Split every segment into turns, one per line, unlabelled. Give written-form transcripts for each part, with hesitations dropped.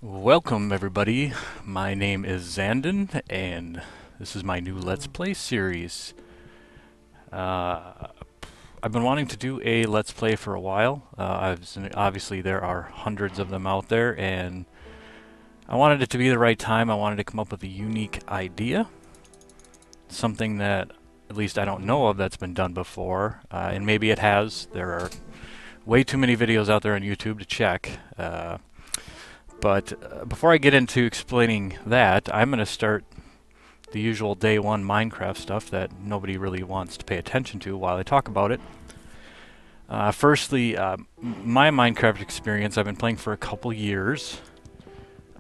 Welcome everybody, my name is Xandon, and this is my new Let's Play series. I've been wanting to do a Let's Play for a while. Obviously there are hundreds of them out there, and I wanted it to be the right time. I wanted to come up with a unique idea. Something that at least I don't know of that's been done before, and maybe it has. There are way too many videos out there on YouTube to check. But before I get into explaining that, I'm going to start the usual day one Minecraft stuff that nobody really wants to pay attention to while I talk about it. Firstly, my Minecraft experience, I've been playing for a couple years.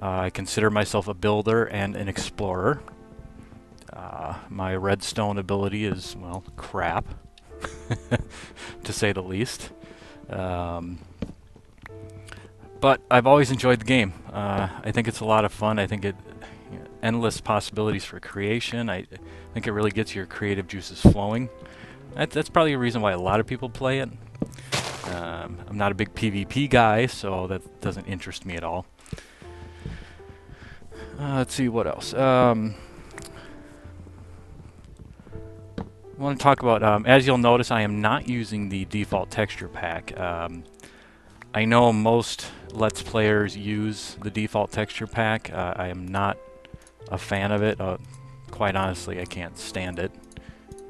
I consider myself a builder and an explorer. My redstone ability is, well, crap, to say the least. But I've always enjoyed the game. I think it's a lot of fun. I think endless possibilities for creation. I think it really gets your creative juices flowing. That's probably a reason why a lot of people play it. I'm not a big PvP guy, so that doesn't interest me at all. Let's see what else. I want to talk about, as you'll notice, I am not using the default texture pack. I know most Let's Players use the default texture pack. I am not a fan of it. Quite honestly, I can't stand it.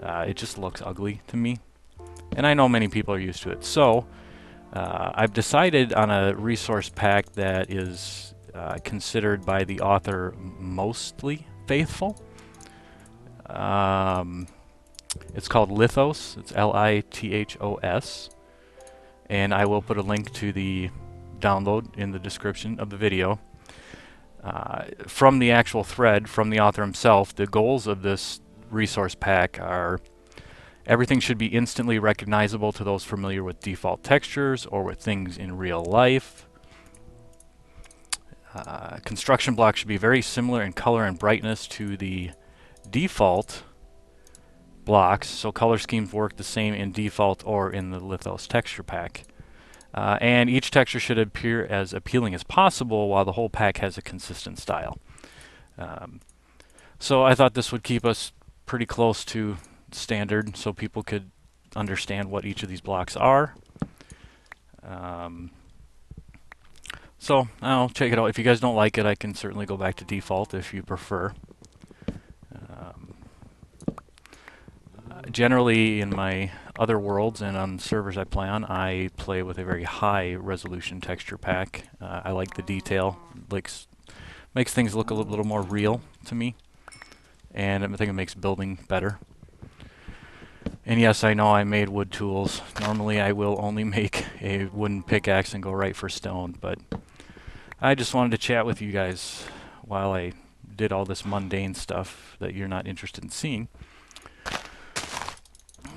It just looks ugly to me. And I know many people are used to it. So, I've decided on a resource pack that is considered by the author mostly faithful. It's called Lithos. It's Lithos. And I will put a link to the download in the description of the video. From the actual thread, from the author himself, the goals of this resource pack are: everything should be instantly recognizable to those familiar with default textures or with things in real life. Construction blocks should be very similar in color and brightness to the default blocks, so color schemes work the same in default or in the Lithos texture pack. And each texture should appear as appealing as possible while the whole pack has a consistent style. So I thought this would keep us pretty close to standard so people could understand what each of these blocks are. So I'll check it out. If you guys don't like it, I can certainly go back to default if you prefer. Generally, in my other worlds and on servers I play on, I play with a very high resolution texture pack. I like the detail. Makes things look a little more real to me, and I think it makes building better. And yes, I know I made wood tools. Normally I will only make a wooden pickaxe and go right for stone, but I just wanted to chat with you guys while I did all this mundane stuff that you're not interested in seeing.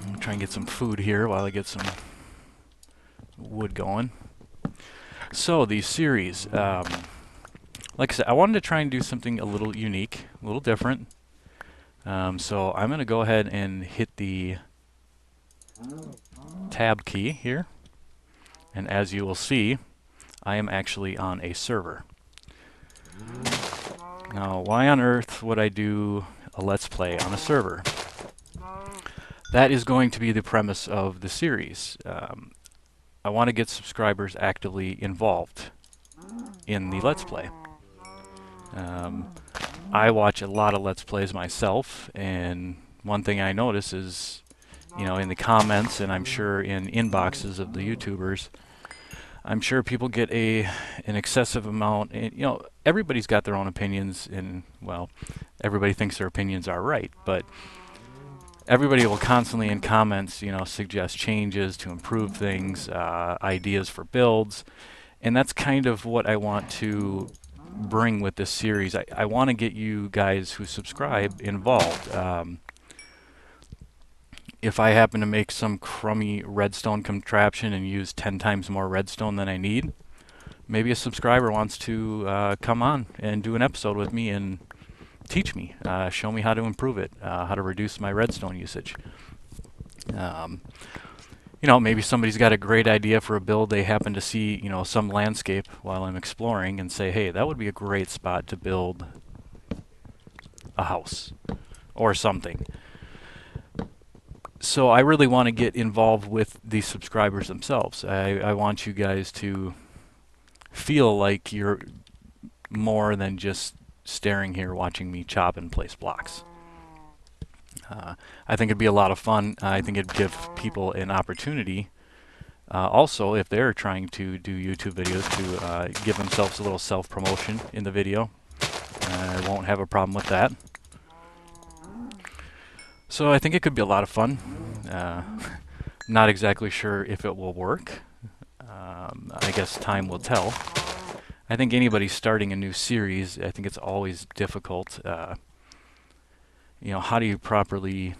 I'm gonna try and get some food here while I get some wood going. So, the series, like I said, I wanted to try and do something a little unique, a little different. So I'm gonna go ahead and hit the tab key here, and as you will see, I am actually on a server. Now, why on earth would I do a Let's Play on a server? That is going to be the premise of the series. I want to get subscribers actively involved in the Let's Play. I watch a lot of Let's Plays myself, and one thing I notice is, you know, in the comments, and I'm sure in inboxes of the YouTubers, I'm sure people get an excessive amount. And, you know, everybody's got their own opinions, and, well, everybody thinks their opinions are right, but everybody will constantly in comments, you know, suggest changes to improve things, ideas for builds, and that's kind of what I want to bring with this series. I want to get you guys who subscribe involved. If I happen to make some crummy redstone contraption and use 10 times more redstone than I need, maybe a subscriber wants to come on and do an episode with me and teach me, show me how to improve it, how to reduce my redstone usage. You know, maybe somebody's got a great idea for a build. They happen to see, you know, some landscape while I'm exploring and say, hey, that would be a great spot to build a house or something. So I really want to get involved with the subscribers themselves. I want you guys to feel like you're more than just staring here watching me chop and place blocks. I think it'd be a lot of fun. I think it'd give people an opportunity. Also, if they're trying to do YouTube videos, to give themselves a little self-promotion in the video. I won't have a problem with that. So I think it could be a lot of fun. Not exactly sure if it will work. I guess time will tell. I think anybody starting a new series, I think it's always difficult. You know, how do you properly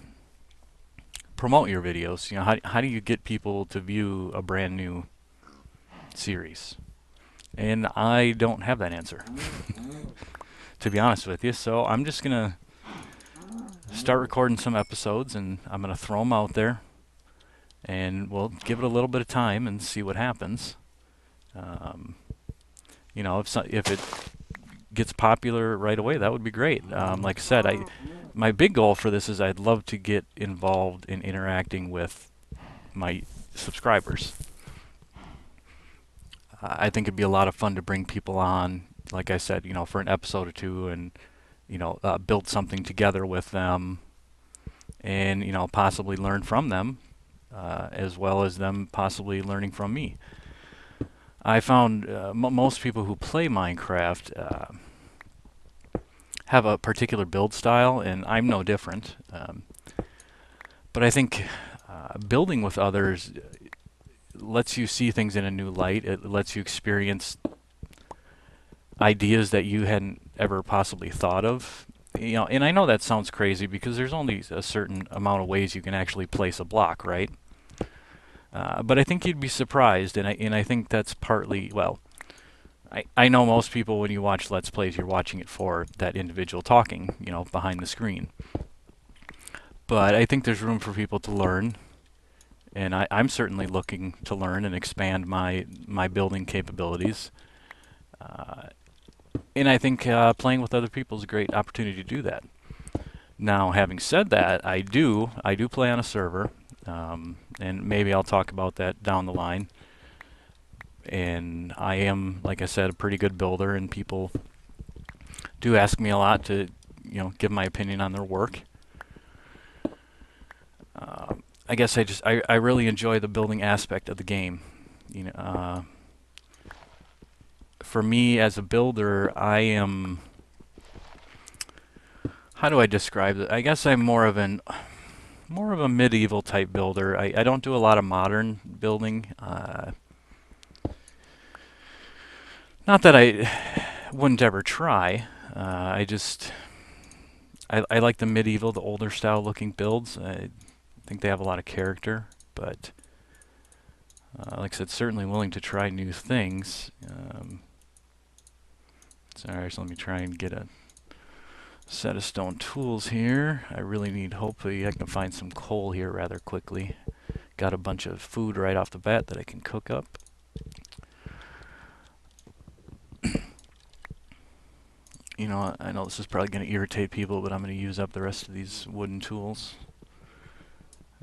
promote your videos? You know, how do you get people to view a brand new series? And I don't have that answer, to be honest with you. So I'm just gonna start recording some episodes, and I'm gonna throw them out there, and we'll give it a little bit of time and see what happens. You know, if it gets popular right away, that would be great. Like I said, my big goal for this is I'd love to get involved in interacting with my subscribers. I think it'd be a lot of fun to bring people on, like I said, you know, for an episode or two, and you know, build something together with them, and you know, possibly learn from them, as well as them possibly learning from me. I found most people who play Minecraft have a particular build style, and I'm no different. But I think building with others lets you see things in a new light. It lets you experience ideas that you hadn't ever possibly thought of. You know, and I know that sounds crazy because there's only a certain amount of ways you can actually place a block, right? But I think you'd be surprised, and I think that's partly, well, I know most people, when you watch Let's Plays, you're watching it for that individual talking, you know, behind the screen. But I think there's room for people to learn, and I'm certainly looking to learn and expand my building capabilities. And I think playing with other people is a great opportunity to do that. Now, having said that, I do play on a server, and maybe I'll talk about that down the line. And I am, like I said, a pretty good builder, and people do ask me a lot to, you know, give my opinion on their work. I guess I really enjoy the building aspect of the game. You know, for me as a builder, I am. How do I describe it? I guess I'm more of a medieval type builder. I don't do a lot of modern building. Not that I wouldn't ever try. I like the medieval, the older style looking builds. I think they have a lot of character, but like I said, certainly willing to try new things. Sorry, so let me try and get a set of stone tools here. I really need, hopefully I can find some coal here rather quickly. Got a bunch of food right off the bat that I can cook up. You know, I know this is probably going to irritate people, but I'm going to use up the rest of these wooden tools.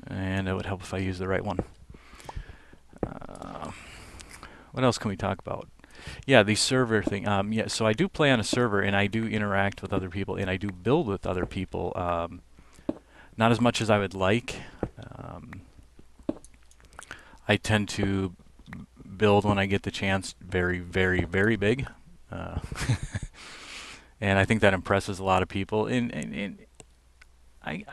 And it would help if I use the right one. What else can we talk about? Yeah, the server thing. Yeah, so I do play on a server, and I do interact with other people, and I do build with other people. Not as much as I would like. I tend to build when I get the chance very, very, very big. And I think that impresses a lot of people. And I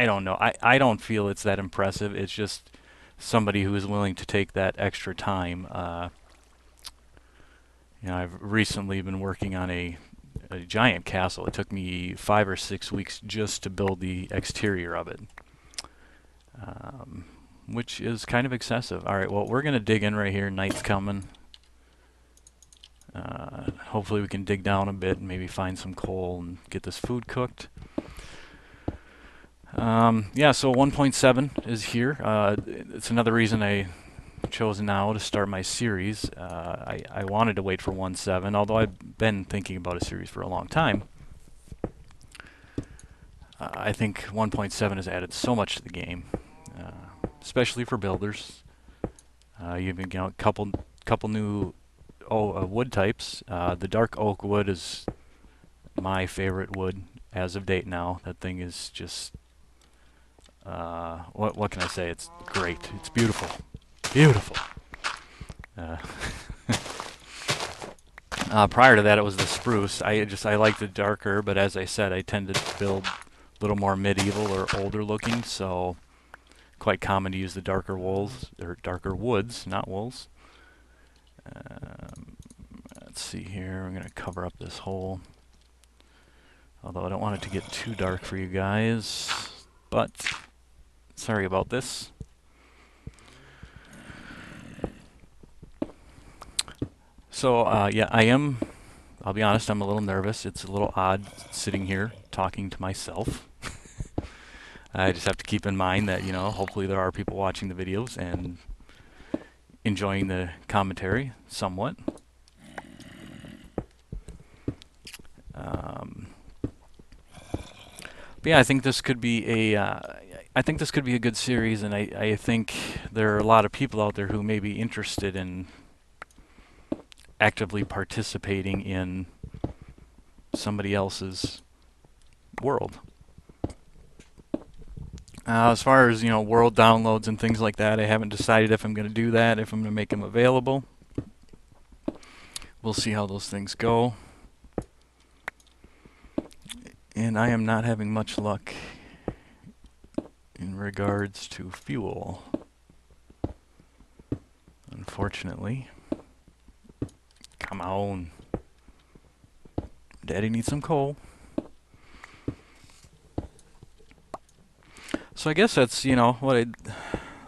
don't know. I don't feel it's that impressive. It's just somebody who is willing to take that extra time. You know, I've recently been working on a giant castle. It took me 5 or 6 weeks just to build the exterior of it, which is kind of excessive. All right, well, we're going to dig in right here. Night's coming. Hopefully we can dig down a bit and maybe find some coal and get this food cooked. Yeah, so 1.7 is here. It's another reason I chose now to start my series. I wanted to wait for 1.7, although I've been thinking about a series for a long time. I think 1.7 has added so much to the game, especially for builders. You've got a couple new wood types. The dark oak wood is my favorite wood as of date now. That thing is just what can I say? It's great. It's beautiful, beautiful. Uh, Prior to that, it was the spruce. I like the darker, but as I said, I tend to build a little more medieval or older looking, so quite common to use the darker wools or darker woods, not wools. Um, let's see here. I'm gonna cover up this hole, although I don't want it to get too dark for you guys. But sorry about this. So yeah, I'll be honest, I'm a little nervous. It's a little odd sitting here talking to myself. I just have to keep in mind that, hopefully there are people watching the videos and enjoying the commentary somewhat. But yeah, I think this could be a good series, and I think there are a lot of people out there who may be interested in actively participating in somebody else's world. As far as world downloads and things like that, I haven't decided if I'm going to do that, if I'm going to make them available. We'll see how those things go. And I am not having much luck in regards to fuel, unfortunately. Come on. Daddy needs some coal. So I guess that's, what I'd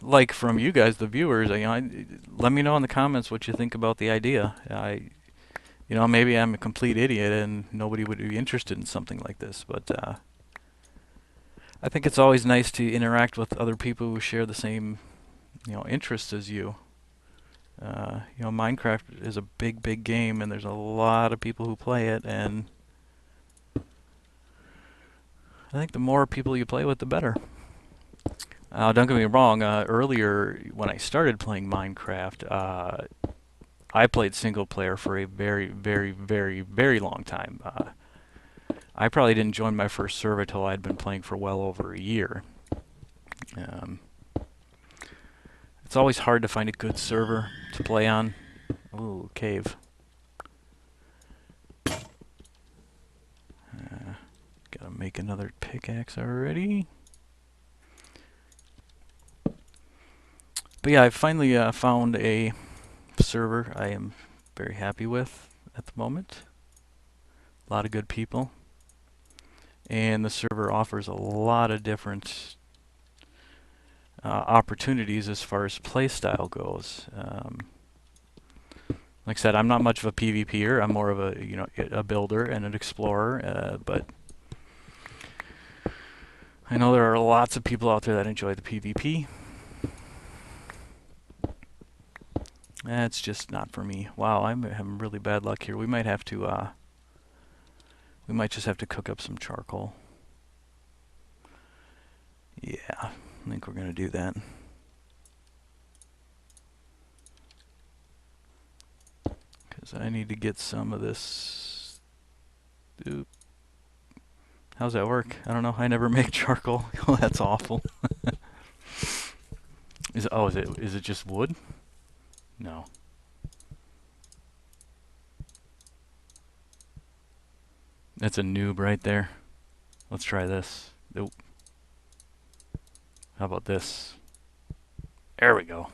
like from you guys, the viewers. Let me know in the comments what you think about the idea. Maybe I'm a complete idiot and nobody would be interested in something like this, but I think it's always nice to interact with other people who share the same, interests as you. Minecraft is a big, big game, and there's a lot of people who play it, and I think the more people you play with, the better. Don't get me wrong, earlier when I started playing Minecraft, I played single player for a very, very, very, very long time. I probably didn't join my first server until I'd been playing for well over a year. It's always hard to find a good server to play on. Ooh, cave. Gotta make another pickaxe already. But yeah, I finally found a server I am very happy with at the moment. A lot of good people. And the server offers a lot of different opportunities as far as playstyle goes. Like I said, I'm not much of a PvPer. I'm more of a builder and an explorer. But I know there are lots of people out there that enjoy the PvP. That's just not for me. Wow, I'm having really bad luck here. We might just have to cook up some charcoal. Yeah, I think we're gonna do that. Because I need to get some of this. Oop. How's that work? I don't know. I never make charcoal. Oh, that's awful. Is it just wood? No. That's a noob right there. Let's try this. Nope. How about this? There we go.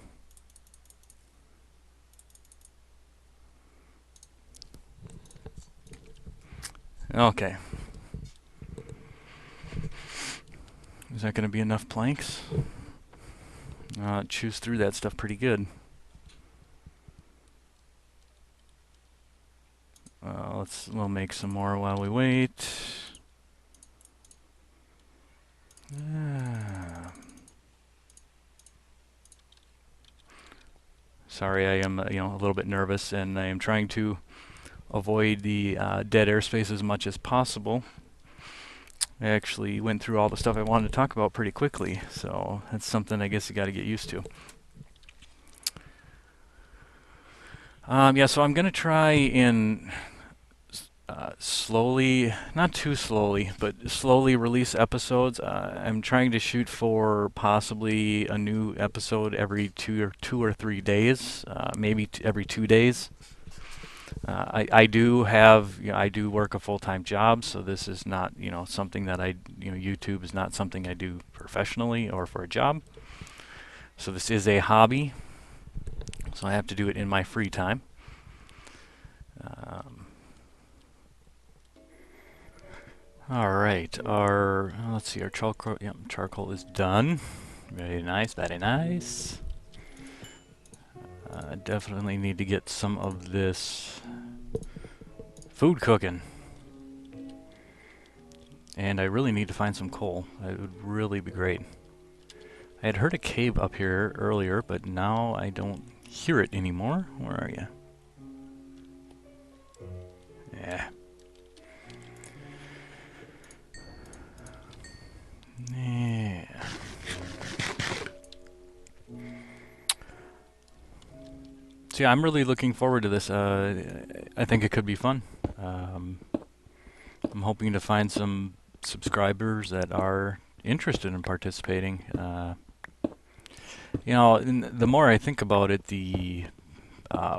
Okay. Is that going to be enough planks? Chews through that stuff pretty good. We'll make some more while we wait. Sorry, I am a little bit nervous, and I am trying to avoid the dead airspace as much as possible. I actually went through all the stuff I wanted to talk about pretty quickly, so that's something I guess you got to get used to. Yeah, so I'm going to try and slowly, not too slowly, but slowly release episodes. I'm trying to shoot for possibly a new episode every two or 3 days, maybe every 2 days. I do have, I do work a full-time job, so this is not, something that YouTube is not something I do professionally or for a job. So this is a hobby, so I have to do it in my free time. All right, let's see, our charcoal is done. Very nice, very nice. Definitely need to get some of this food cooking. And I really need to find some coal. It would really be great. I had heard a cave up here earlier, but now I don't hear it anymore. Where are you? Yeah. Yeah. So yeah, I'm really looking forward to this. I think it could be fun. I'm hoping to find some subscribers that are interested in participating. The more I think about it, the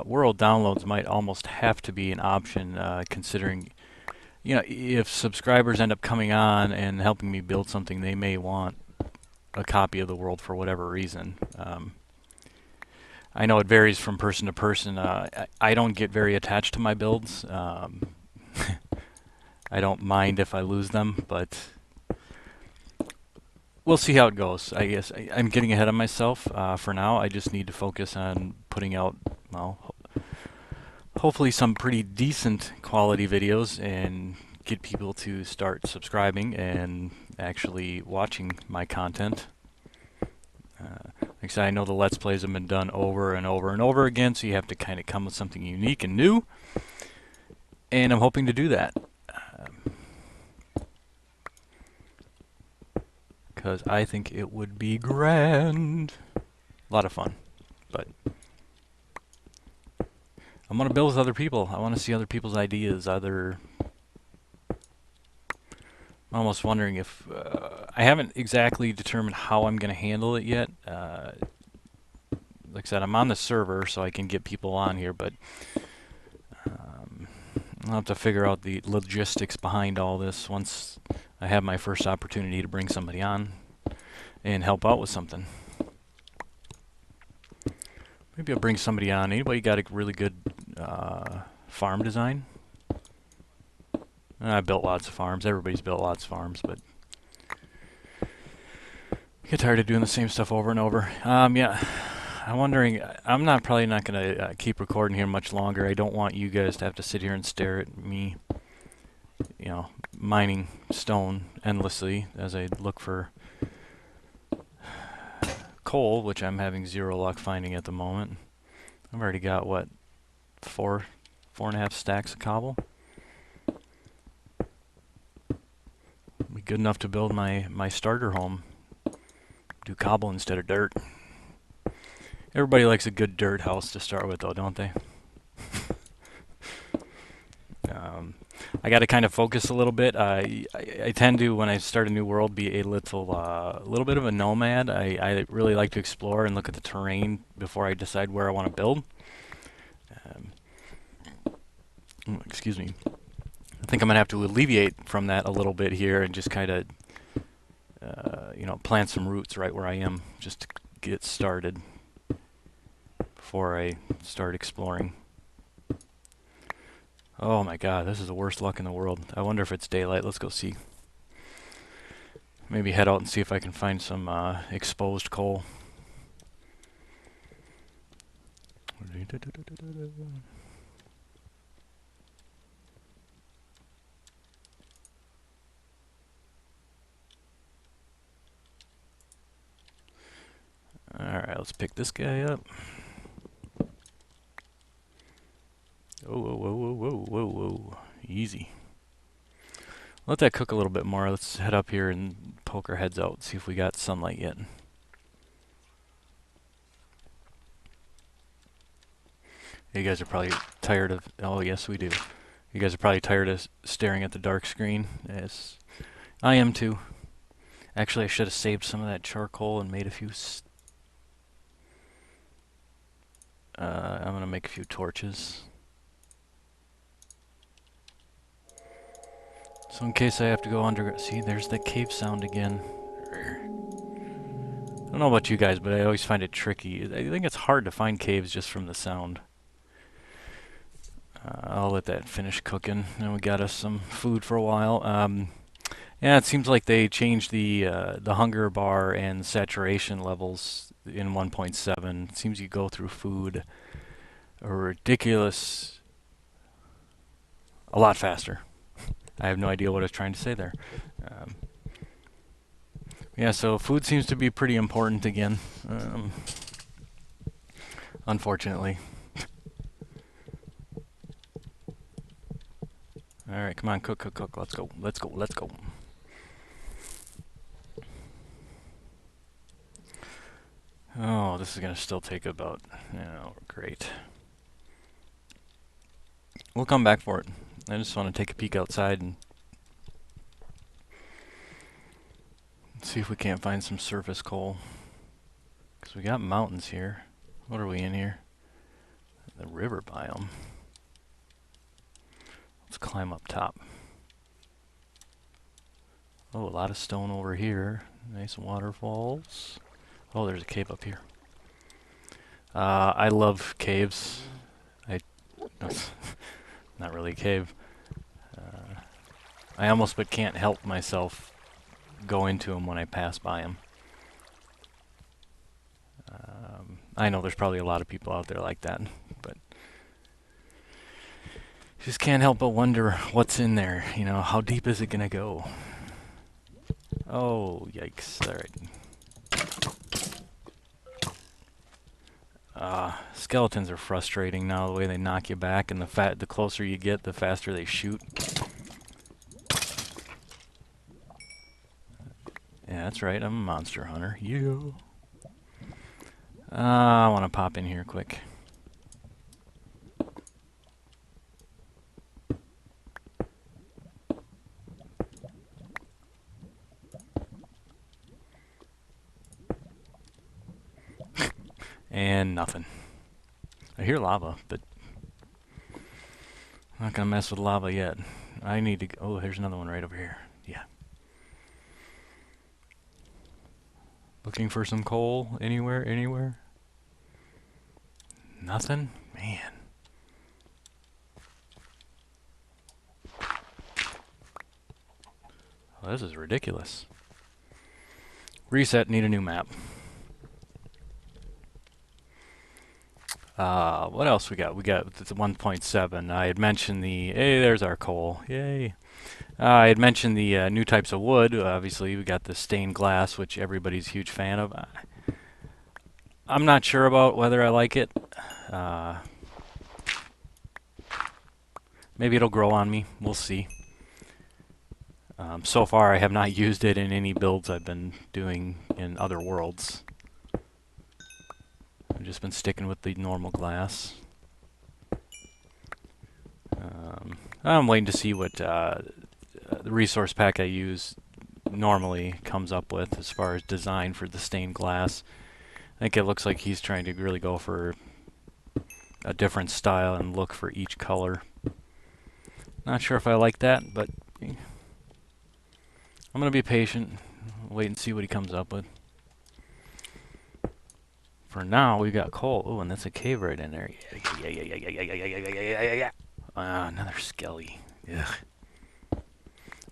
world downloads might almost have to be an option, considering, if subscribers end up coming on and helping me build something, they may want a copy of the world for whatever reason. I know it varies from person to person. I don't get very attached to my builds. I don't mind if I lose them, but we'll see how it goes. I guess I'm getting ahead of myself for now. I just need to focus on putting out, well, hopefully some pretty decent quality videos and get people to start subscribing and actually watching my content. Like I said, I know the Let's Plays have been done over and over and over again, so you have to kind of come with something unique and new. And I'm hoping to do that. Because I think it would be grand. A lot of fun. But I'm going to build with other people. I want to see other people's ideas, I'm almost wondering if I haven't exactly determined how I'm going to handle it yet. Like I said, I'm on the server, so I can get people on here, but I'll have to figure out the logistics behind all this once I have my first opportunity to bring somebody on and help out with something. Maybe I'll bring somebody on. Anybody got a really good farm design? I built lots of farms. Everybody's built lots of farms, but I get tired of doing the same stuff over and over. Yeah, I'm wondering. I'm probably not going to keep recording here much longer. I don't want you guys to have to sit here and stare at me, mining stone endlessly as I look for coal, which I'm having zero luck finding at the moment. I've already got, what, 4.5 stacks of cobble? Be good enough to build my starter home. Do cobble instead of dirt. Everybody likes a good dirt house to start with, though, don't they? I got to kind of focus a little bit. I tend to, when I start a new world, be a little bit of a nomad. I really like to explore and look at the terrain before I decide where I want to build. Excuse me. I think I'm gonna have to alleviate from that a little bit here and just kind of, plant some roots right where I am, just to get started before I start exploring. Oh my god, this is the worst luck in the world. I wonder if it's daylight. Let's go see. Maybe head out and see if I can find some exposed coal. Alright, let's pick this guy up. whoa, whoa. Easy. Let that cook a little bit more. Let's head up here and poke our heads out, see if we got sunlight yet. You guys are probably tired of... Oh, yes, we do. You guys are probably tired of staring at the dark screen. Yes, I am too. Actually, I should have saved some of that charcoal and made a few... I'm going to make a few torches. So in case I have to go under... See, there's the cave sound again. I don't know about you guys, but I always find it tricky. I think it's hard to find caves just from the sound. I'll let that finish cooking. And we got us some food for a while. Yeah, it seems like they changed the hunger bar and saturation levels in 1.7. It seems you go through food a ridiculous... a lot faster. I have no idea what I was trying to say there. Yeah, so food seems to be pretty important again. Unfortunately. Alright, come on, cook, cook, cook. Let's go, let's go, let's go. Oh, this is going to still take about... Oh, great. We'll come back for it. I just want to take a peek outside and see if we can't find some surface coal. Because we got mountains here. What are we in here? The river biome. Let's climb up top. Oh, a lot of stone over here. Nice waterfalls. Oh, there's a cave up here. I love caves. Not really a cave. I almost but can't help myself go into them when I pass by them. I know there's probably a lot of people out there like that, but just can't help but wonder what's in there. You know, how deep is it gonna go? Oh, yikes! All right. Skeletons are frustrating now. The way they knock you back, and the closer you get, the faster they shoot. Yeah, that's right. I'm a monster hunter. You. I want to pop in here quick. And nothing. I hear lava, but I'm not gonna mess with lava yet. I need to... Oh, here's another one right over here. Yeah. Looking for some coal anywhere, anywhere? Nothing? Man. Well, this is ridiculous. Reset, need a new map. What else we got? We got the 1.7. I had mentioned the... Hey, there's our coal. Yay. I had mentioned the new types of wood. Obviously, we got the stained glass, which everybody's a huge fan of. I'm not sure about whether I like it. Maybe it'll grow on me. We'll see. So far, I have not used it in any builds I've been doing in other worlds. I've just been sticking with the normal glass. I'm waiting to see what the resource pack I use normally comes up with as far as design for the stained glass. I think it looks like he's trying to really go for a different style and look for each color. Not sure if I like that, but I'm going to be patient, wait and see what he comes up with. For now, we got coal. Oh, and that's a cave right in there. Another skelly. Ugh.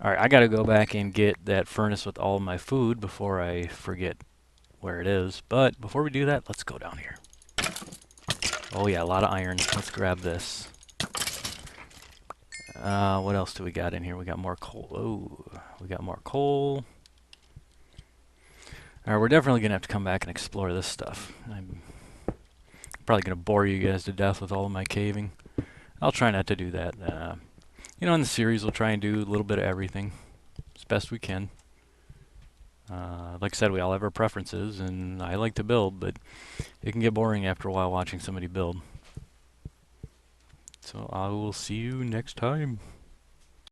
Alright, I gotta go back and get that furnace with all my food before I forget where it is. But before we do that, let's go down here. Oh yeah, a lot of iron. Let's grab this. What else do we got in here? We got more coal. Oh, we got more coal. Alright, we're definitely gonna have to come back and explore this stuff. I'm probably gonna bore you guys to death with all of my caving. I'll try not to do that. In the series, we'll try and do a little bit of everything as best we can. Like I said, we all have our preferences, and I like to build, but it can get boring after a while watching somebody build. So I will see you next time.